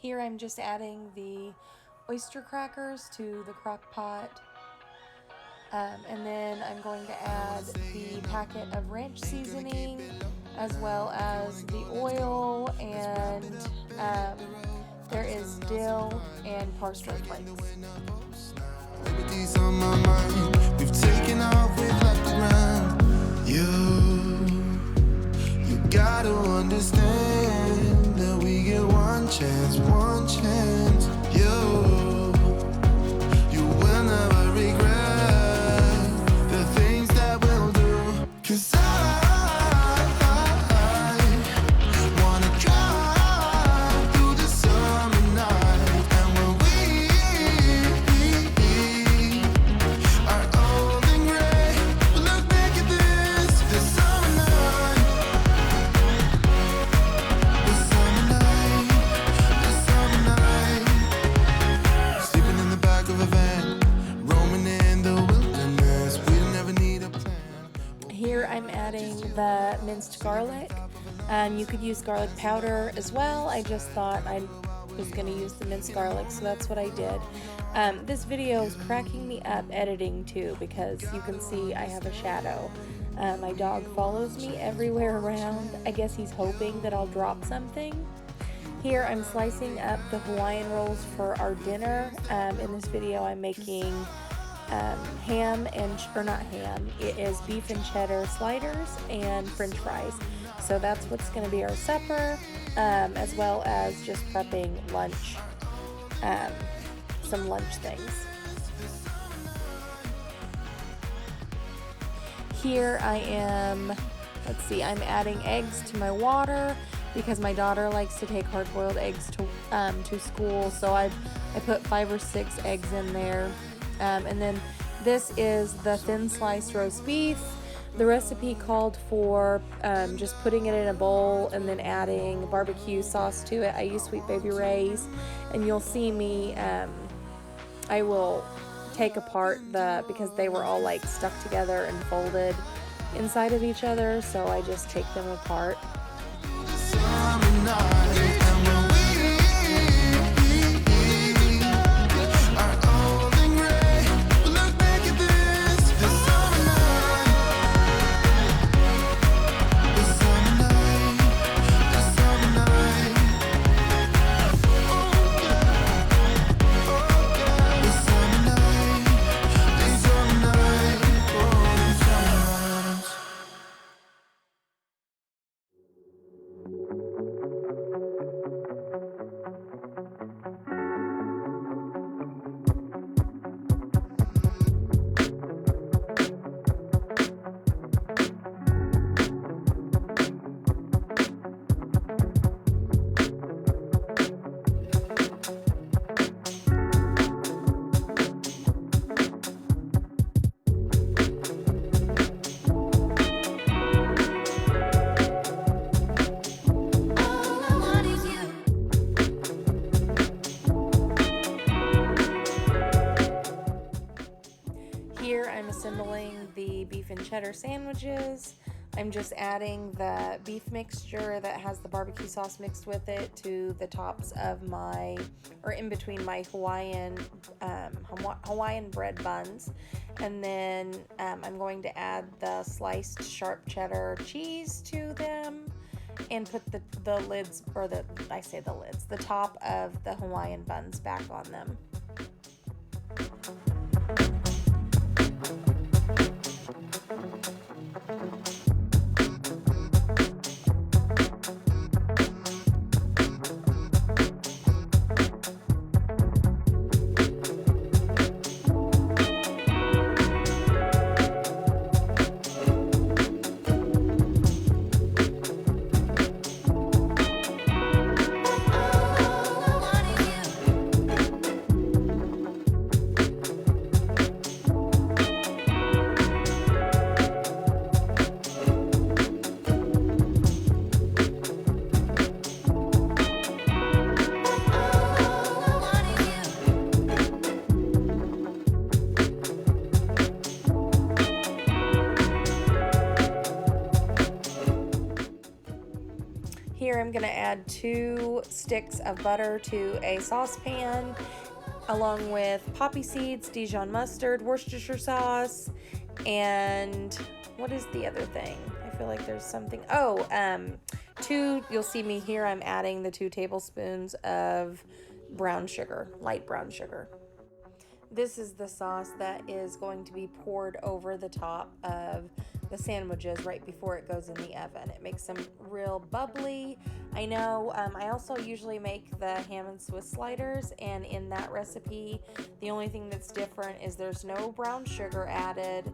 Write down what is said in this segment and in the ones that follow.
Here I'm just adding the oyster crackers to the crock pot. And then I'm going to add the packet of ranch seasoning, as well as the oil, and there is dill and parsley flakes. Liberties on my mind. We've taken off, we've left the ground. You gotta understand that we get one chance, one chance. You will never regret the things that we'll do. 'Cause I wanna drive through the summer night, and when we are old and gray, we'll look back at this summer night, this summer night, this summer night. Sleeping in the back of a van, roaming in the wilderness. We'll never need a plan. Here I'm adding the minced garlic. You could use garlic powder as well. I just thought I was going to use the minced garlic, so that's what I did. This video is cracking me up editing too, because you can see I have a shadow. My dog follows me everywhere around. I guess he's hoping that I'll drop something. Here I'm slicing up the Hawaiian rolls for our dinner. In this video I'm making ham and, or not ham, it is beef and cheddar sliders and french fries. So that's what's going to be our supper, as well as just prepping lunch, some lunch things. Here I am, let's see, I'm adding eggs to my water because my daughter likes to take hard-boiled eggs to school, so I put 5 or 6 eggs in there. And then this is the thin sliced roast beef. The recipe called for just putting it in a bowl and then adding barbecue sauce to it. I use Sweet Baby Ray's, and you'll see me, I will take apart because they were all like stuck together and folded inside of each other, so I just take them apart. Summer night, and when we are old and gray, we'll look back at this summer night, this summer night, this summer night. Oh yeah, this summer night, this summer night, oh, this summer night. Here I'm assembling the beef and cheddar sandwiches. I'm just adding the beef mixture that has the barbecue sauce mixed with it to the tops of my, or in between my Hawaiian bread buns. And then I'm going to add the sliced sharp cheddar cheese to them and put the lids, or the top of the Hawaiian buns back on them. add 2 sticks of butter to a saucepan, along with poppy seeds, Dijon mustard, Worcestershire sauce, and what is the other thing? I feel like there's something. Oh, you'll see me here. I'm adding the 2 tablespoons of brown sugar, light brown sugar. This is the sauce that is going to be poured over the top of the sandwiches right before it goes in the oven. It makes them real bubbly. I know I also usually make the ham and Swiss sliders, and in that recipe, the only thing that's different is there's no brown sugar added.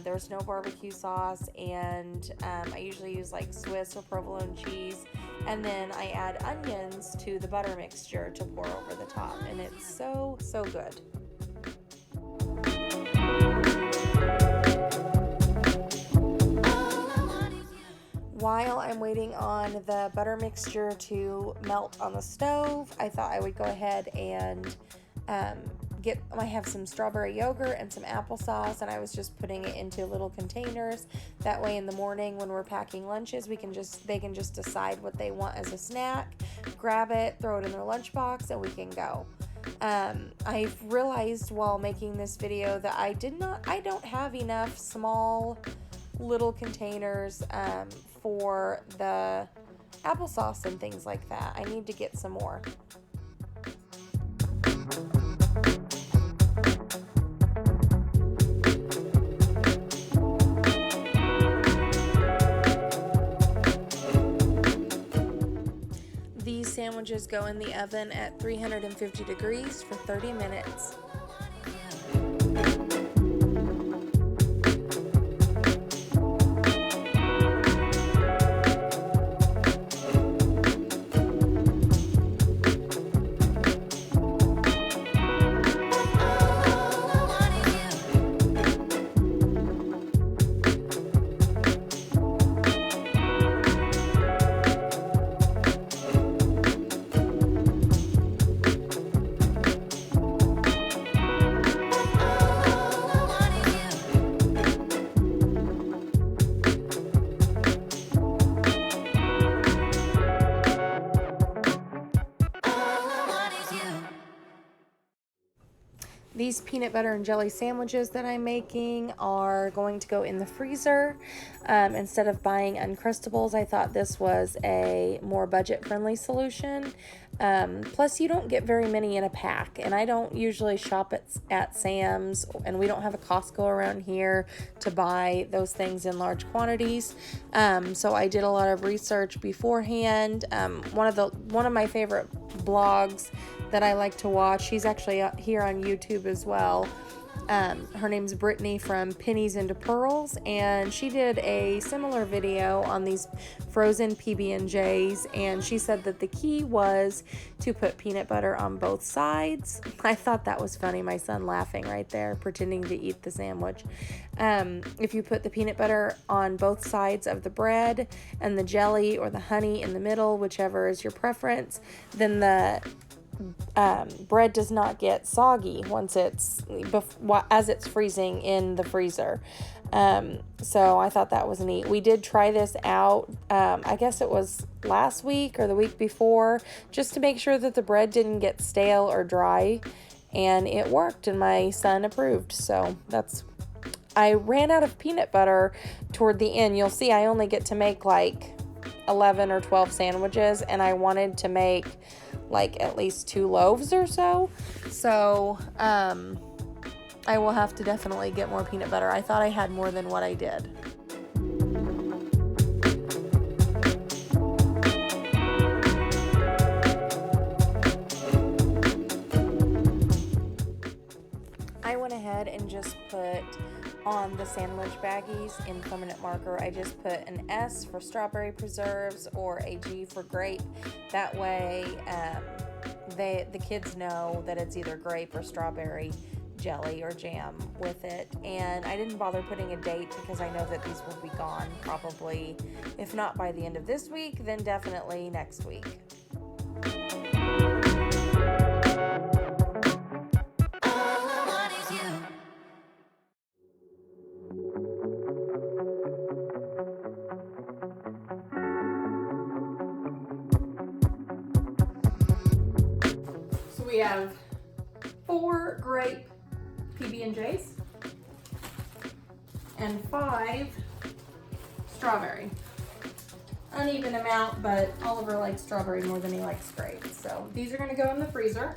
There's no barbecue sauce, and I usually use like Swiss or provolone cheese, and then I add onions to the butter mixture to pour over the top, and it's so good. While I'm waiting on the butter mixture to melt on the stove, I thought I would go ahead and I have some strawberry yogurt and some applesauce, and I was just putting it into little containers. That way in the morning when we're packing lunches, they can just decide what they want as a snack, grab it, throw it in their lunchbox, and we can go. I've realized while making this video that I don't have enough small little containers for the applesauce and things like that. I need to get some more. These sandwiches go in the oven at 350 degrees for 30 minutes. These peanut butter and jelly sandwiches that I'm making are going to go in the freezer. Instead of buying Uncrustables, I thought this was a more budget-friendly solution. Plus, you don't get very many in a pack, and I don't usually shop at Sam's, and we don't have a Costco around here to buy those things in large quantities. So I did a lot of research beforehand. One of my favorite blogs that I like to watch, she's actually here on YouTube as well. Her name's Brittany from Pennies into Pearls, and she did a similar video on these frozen PB&Js, and she said that the key was to put peanut butter on both sides. I thought that was funny, my son laughing right there, pretending to eat the sandwich. If you put the peanut butter on both sides of the bread and the jelly or the honey in the middle, whichever is your preference, then the bread does not get soggy once as it's freezing in the freezer. So I thought that was neat. We did try this out, I guess it was last week or the week before, just to make sure that the bread didn't get stale or dry, and it worked, and my son approved. So I ran out of peanut butter toward the end. You'll see I only get to make like 11 or 12 sandwiches, and I wanted to make like at least 2 loaves or so. So I will have to definitely get more peanut butter. I thought I had more than what I did. I went ahead and just put on the sandwich baggies in permanent marker. I just put an S for strawberry preserves or a G for grape. That way the kids know that it's either grape or strawberry jelly or jam with it. And I didn't bother putting a date because I know that these will be gone probably, if not by the end of this week, then definitely next week. we have 4 grape PB&Js and 5 strawberry. Uneven amount, but Oliver likes strawberry more than he likes grape. So these are gonna go in the freezer.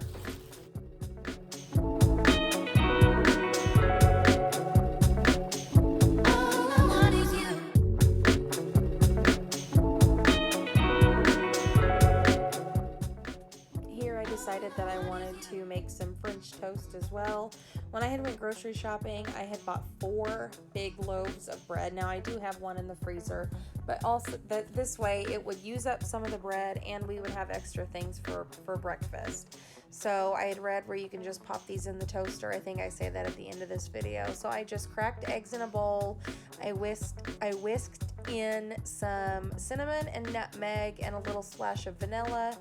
Decided that I wanted to make some French toast as well. When I had went grocery shopping, I had bought 4 big loaves of bread. Now I do have one in the freezer, but also that this way it would use up some of the bread and we would have extra things for breakfast. So I had read where you can just pop these in the toaster. I think I say that at the end of this video. So I just cracked eggs in a bowl. I whisked in some cinnamon and nutmeg and a little splash of vanilla.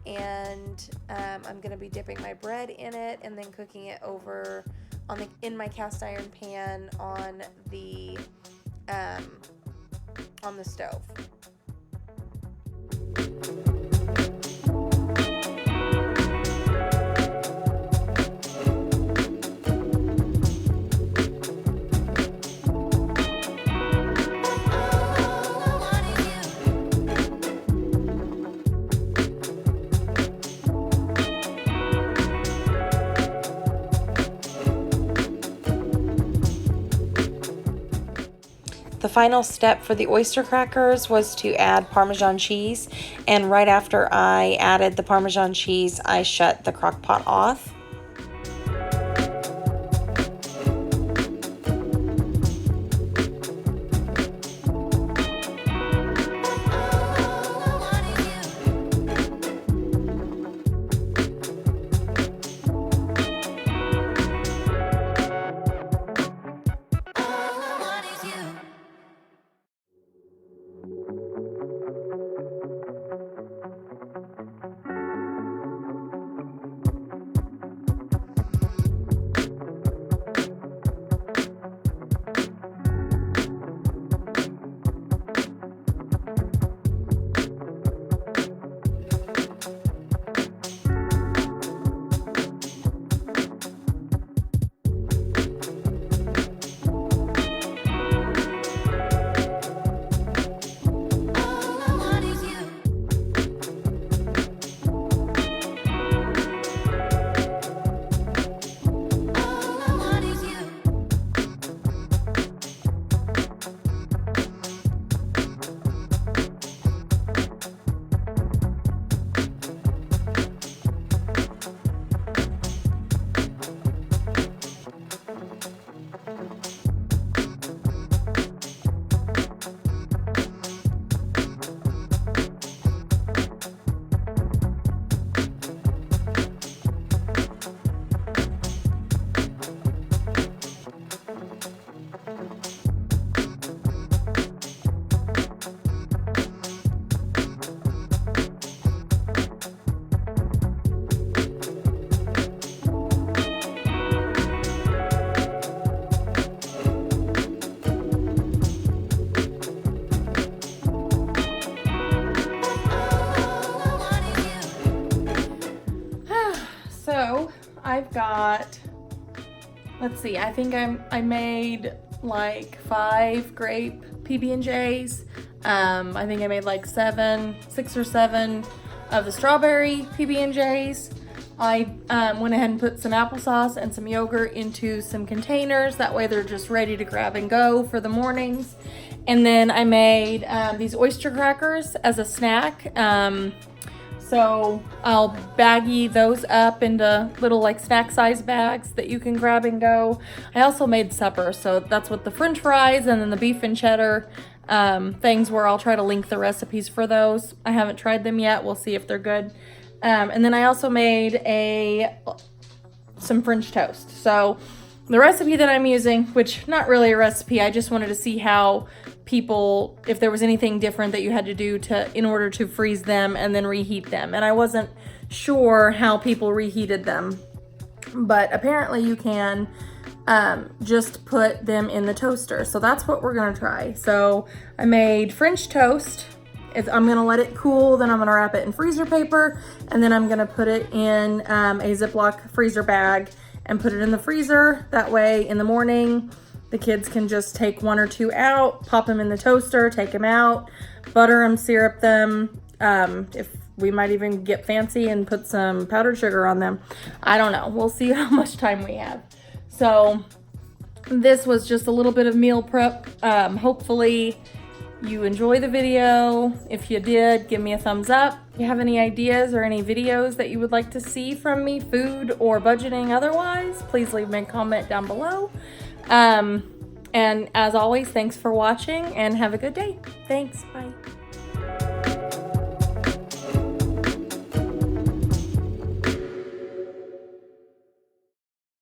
And I'm gonna be dipping my bread in it and then cooking it over in my cast iron pan on the stove. The final step for the oyster crackers was to add Parmesan cheese, and right after I added the Parmesan cheese, I shut the crock pot off. I've got, let's see, I think I made like 5 grape PB&Js. I think I made like 6 or 7 of the strawberry PB&Js. I went ahead and put some applesauce and some yogurt into some containers. That way they're just ready to grab and go for the mornings. And then I made these oyster crackers as a snack. So I'll baggie those up into little like snack size bags that you can grab and go. I also made supper, so that's what the French fries and then the beef and cheddar things were. I'll try to link the recipes for those. I haven't tried them yet. We'll see if they're good. And then I also made some French toast. So the recipe that I'm using, which not really a recipe, I just wanted to see how people, if there was anything different that you had to do in order to freeze them and then reheat them. And I wasn't sure how people reheated them, but apparently you can just put them in the toaster. So that's what we're gonna try. So I made French toast I'm gonna let it cool, then I'm gonna wrap it in freezer paper, and then I'm gonna put it in a Ziploc freezer bag and put it in the freezer. That way in the morning, the kids can just take 1 or 2 out, pop them in the toaster, take them out, butter them, syrup them. If we might even get fancy and put some powdered sugar on them. I don't know. We'll see how much time we have. So this was just a little bit of meal prep. Hopefully you enjoy the video. If you did, give me a thumbs up. If you have any ideas or any videos that you would like to see from me, food or budgeting otherwise, please leave me a comment down below. And as always, thanks for watching and have a good day. Thanks. Bye.